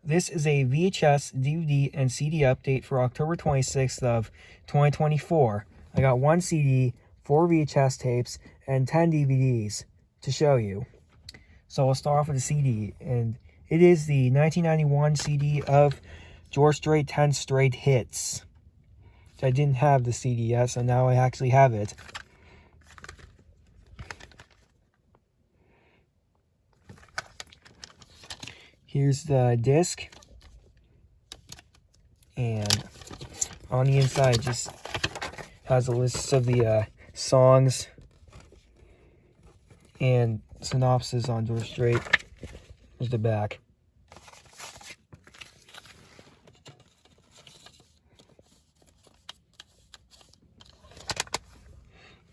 This is a VHS, DVD, and CD update for October 26th of 2024. I got 1 CD, 4 VHS tapes, and 10 DVDs to show you. So we'll start off with the CD, and it is the 1991 CD of George Strait 10 Straight Hits. I didn't have the CD yet, so now I actually have it. Here's the disc, and on the inside it just has a list of the songs and synopsis on George Strait. Here's the back.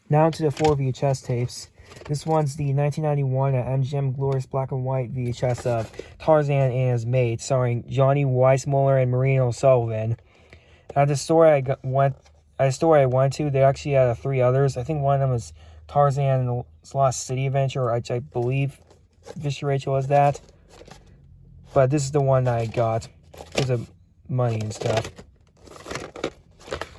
Now to the 4 VHS tapes. This one's the 1991 MGM Glorious Black and White VHS of Tarzan and His Mate, starring Johnny Weissmuller and Maureen O'Sullivan. At the store I went to, they actually had 3 others. I think one of them was Tarzan and the Lost City Adventure, which I believe Fisher Rachel was that. But this is the one I got because of money and stuff.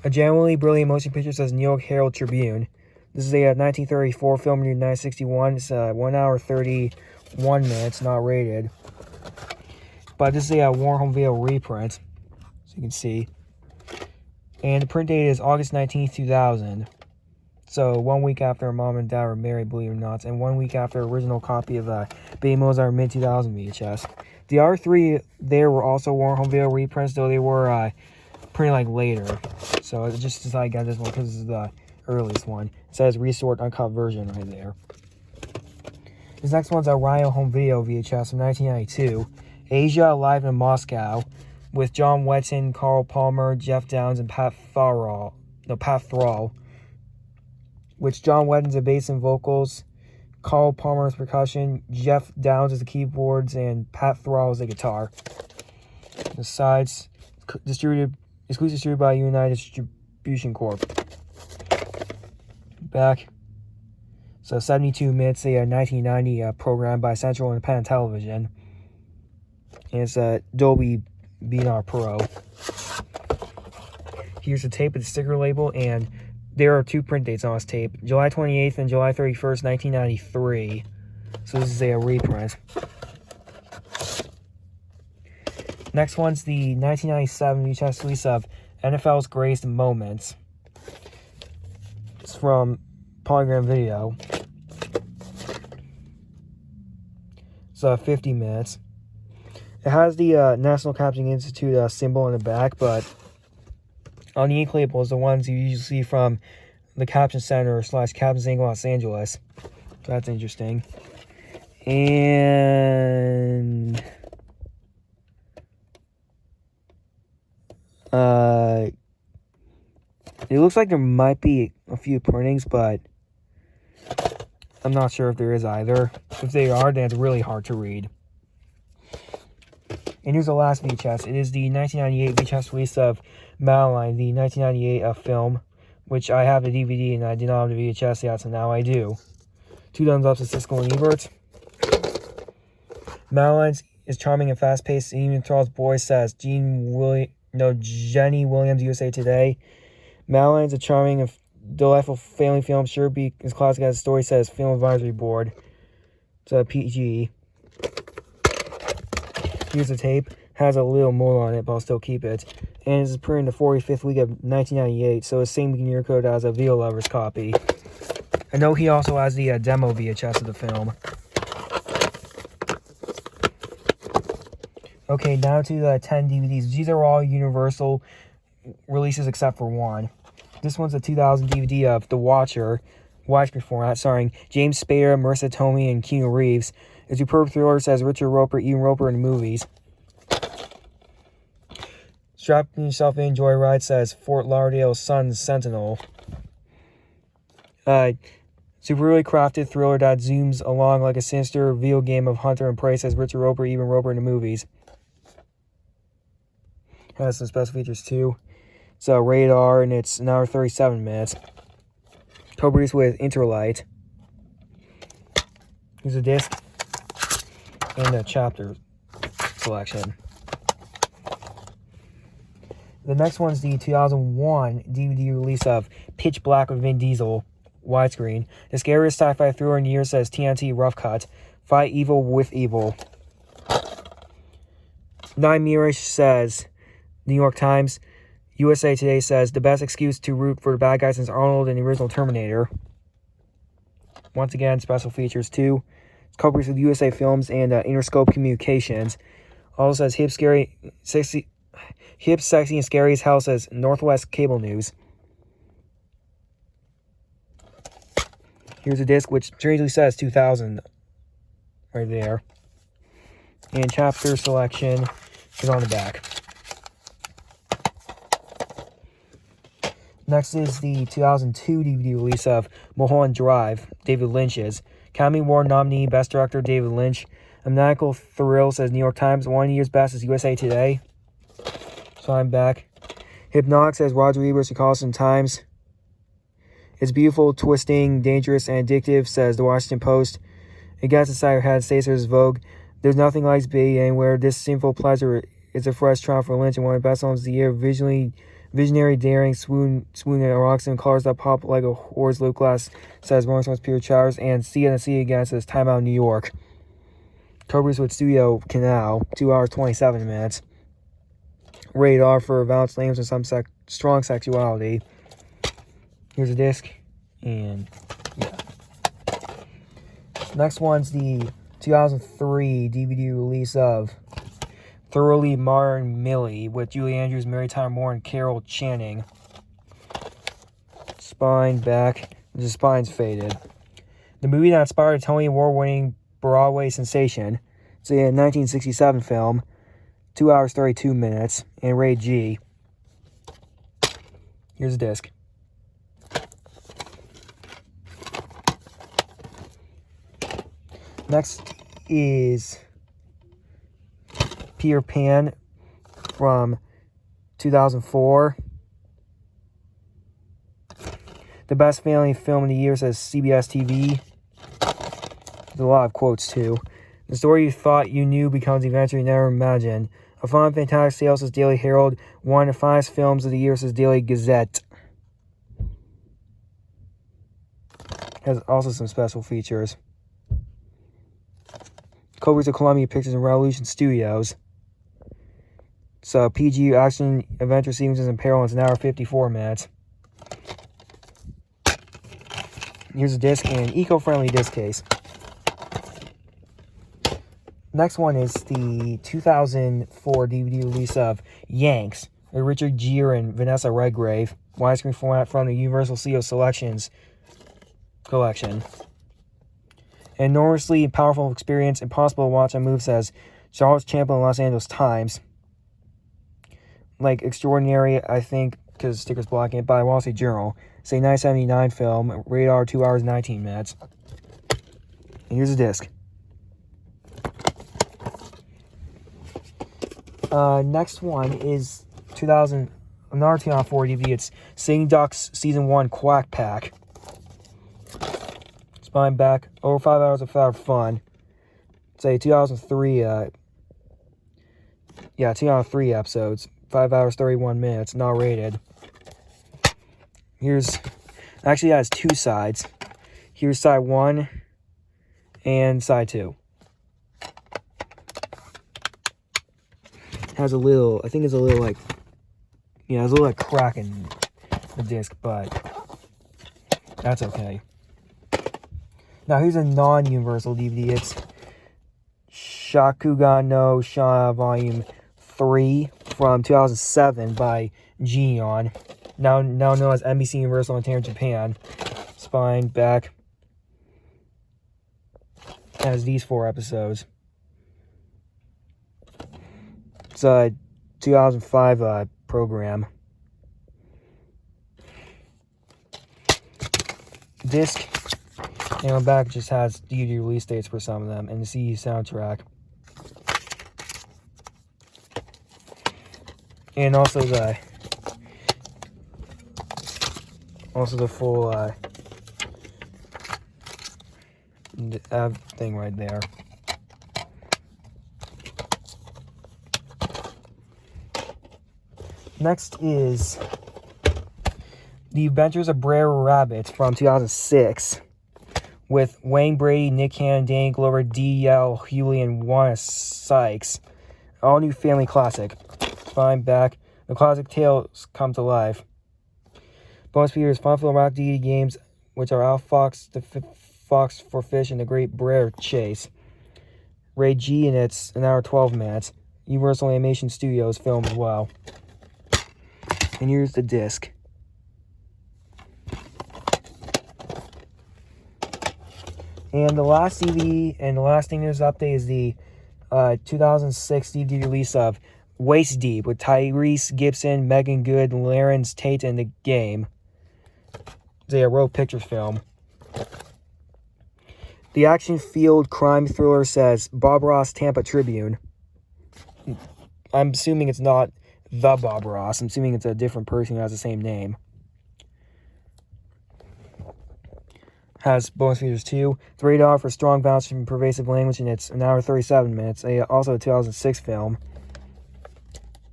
A genuinely brilliant motion picture, says New York Herald Tribune. This is a 1934 film in 1961. It's 1 hour 31 minutes, not rated. But this is a Warren video reprint, so you can see. And the print date is August 19th, 2000. So 1 week after Mom and Dad were married, believe it or not, and 1 week after the original copy of Baby Mozart mid-2000 VHS. The other 3 there were also Warren video reprints, though they were printed like later. So I just decided I got this one because this is the earliest one. It says restored uncut version right there. This next one's a Rhino Home Video VHS from 1992. Asia Live in Moscow, with John Wetton, Carl Palmer, Jeff Downs, and Pat Thrall. Which John Wetton's a bass and vocals, Carl Palmer's percussion, Jeff Downs is the keyboards, and Pat Thrall is the guitar. The sides, exclusively distributed by United Distribution Corp. Back. So 72 minutes, a 1990 program by Central Independent Television. And it's a Dolby Vinyl Pro. Here's the tape with the sticker label, and there are 2 print dates on this tape, July 28th and July 31st, 1993. So this is a reprint. Next one's the 1997 VHS release of NFL's Greatest Moments. It's from Polygram Video. It's 50 minutes. It has the National Captioning Institute symbol on the back, but on the ink labels, the ones you usually see from the Caption Center / Captions Inc. Los Angeles. So that's interesting. And it looks like there might be a few printings, but I'm not sure if there is either. If they are, then it's really hard to read. And here's the last VHS. It is the 1998 VHS release of Mulholland, the 1998 film, which I have the DVD and I did not have the VHS yet, so now I do. 2 thumbs up to Siskel and Ebert. Mulholland is charming and fast-paced. Even Charles Boyce says Jenny Williams, USA Today. Mulholland's a charming and delightful family film, sure be as classic as the story says. Film Advisory Board. It's a PG. Here's the tape. Has a little more on it, but I'll still keep it. And it's printed in the 45th week of 1998, so it's the same year code as a Video Lovers copy. I know he also has the demo VHS of the film. Okay, now to the 10 DVDs. These are all Universal releases except for one. This one's a 2000 DVD of The Watcher, widescreen format, starring James Spader, Marissa Tomei, and Keanu Reeves. A superb thriller, says Richard Roeper, Ian Roper in the movies. Strap yourself in, Joyride, says Fort Lauderdale Sun-Sentinel. Superbly crafted thriller that zooms along like a sinister video game of hunter and prey, says Richard Roeper, Ian Roper in the movies. Has some special features too. It's a radar, and it's an hour 37 minutes. Co-produced with Interlight. Here's a disc and a chapter selection. The next one's the 2001 DVD release of Pitch Black with Vin Diesel, widescreen. The scariest sci-fi thriller in years, says TNT Rough Cut. Fight evil with evil. 9 says, New York Times. USA Today says, the best excuse to root for the bad guy since Arnold in the original Terminator. Once again, special features too. It's co-produced with USA Films and Interscope Communications. Also says, hip, sexy, and scary as hell, says Northwest Cable News. Here's a disc which strangely says 2000 right there. And chapter selection is on the back. Next is the 2002 DVD release of Mulholland Drive, David Lynch's. Academy Award nominee, Best Director, David Lynch. A maniacal thrill, says New York Times. One of the year's best is USA Today. So I'm back. Hypnotic, says Roger Ebert, Chicago Times. It's beautiful, twisting, dangerous, and addictive, says the Washington Post. It gets inside your head, stays as Vogue. There's nothing like being anywhere. This sinful pleasure is a fresh triumph for Lynch and one of the best films of the year. Visionary, daring, swoon and rocks and colors that pop like a whore's lip glass, says Rolling Stone's Peter Chowers. And See and See Again, says Time Out New York. Co-produced with Studio Canal, 2 hours 27 minutes. Rated R for violence, flames, and some strong sexuality. Here's a disc, and yeah. Next one's the 2003 DVD release of Thly Mar Millie with Julie Andrews, Mary Tyler Moore, and Carol Channing. Spine back. The spine's faded. The movie that inspired a Tony Award-winning Broadway sensation. It's a 1967 film, 2 hours 32 minutes, and rated G. Here's a disc. Next is Peter Pan from 2004. The best family film of the year, says CBS TV. There's a lot of quotes too. The story you thought you knew becomes the adventure you never imagined. A fun, fantastic sale, says Daily Herald. One of the finest films of the year, says Daily Gazette. Has also some special features. Co-produced of Columbia Pictures and Revolution Studios. It's PG action adventure sequences in peril. It's an hour 54 minutes. Here's a disc and an eco-friendly disc case. Next one is the 2004 DVD release of Yanks, with Richard Gere and Vanessa Redgrave. Widescreen format from the Universal Studios Selections collection. An enormously powerful experience, impossible to watch on move, says Charles Champlin, Los Angeles Times. Like extraordinary, I think, because stickers blocking it, by Wall Street Journal. It's a 1979 film, rated R, 2 hours 19 minutes. And here's a disc. Next one is another 2004 DVD. It's Sing Ducks Season 1 Quack Pack. Spine back, over 5 hours of fun. It's a 2003, 2003 episodes. 5 hours, 31 minutes, not rated. Actually it has two sides. Here's side 1 and side 2. Has a little, I think it's a little like, there's a little like crack in the disc, but that's okay. Now here's a non-universal DVD. It's Shakugan no Shana Volume 3 from 2007 by Gion, now known as NBC Universal Entertainment Japan. Spine back. Has these 4 episodes. It's a 2005 program. Disc. And on the back just has DVD release dates for some of them and the CD soundtrack. And also the full thing right there. Next is The Adventures of Brer Rabbit from 2006 with Wayne Brady, Nick Cannon, Danny Glover, D.L. Hewley, and Wanda Sykes. All new family classic. Fine back. The classic tales come to life. Bonus features fun-filled rock deity games, which are Al Fox, the Fox for Fish, and the Great Brer Chase. Rated G, and it's an hour 12 minutes. Universal Animation Studios film as well. And here's the disc. And the last DVD and the last thing news update is the 2006 DVD release of Waist Deep with Tyrese Gibson, Megan Good, Lawrence Tate, and The Game. It's a road picture film. The action-filled crime thriller says Bob Ross Tampa Tribune. I'm assuming it's not the Bob Ross. I'm assuming it's a different person who has the same name. Has bonus features too. It's rated R for strong violence and pervasive language, and it's an hour 37 minutes. Also a 2006 film.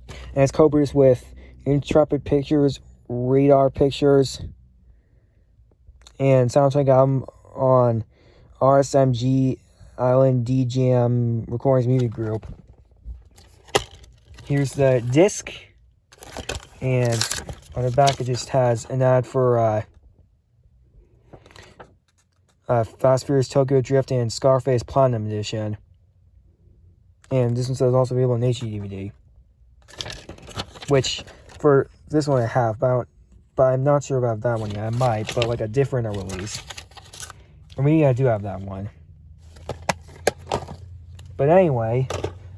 And it's co-produced with Intrepid Pictures, Radar Pictures, and soundtrack album on RSMG Island DJM Recordings Music Group. Here's the disc, and on the back it just has an ad for Fast Furious Tokyo Drift and Scarface Platinum Edition. And this one says also available in HD DVD. Which, for this one I have, but I'm not sure about that one yet. I might, but like a different release. Or maybe I do have that one. But anyway,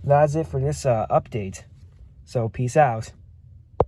that's it for this update. So, peace out.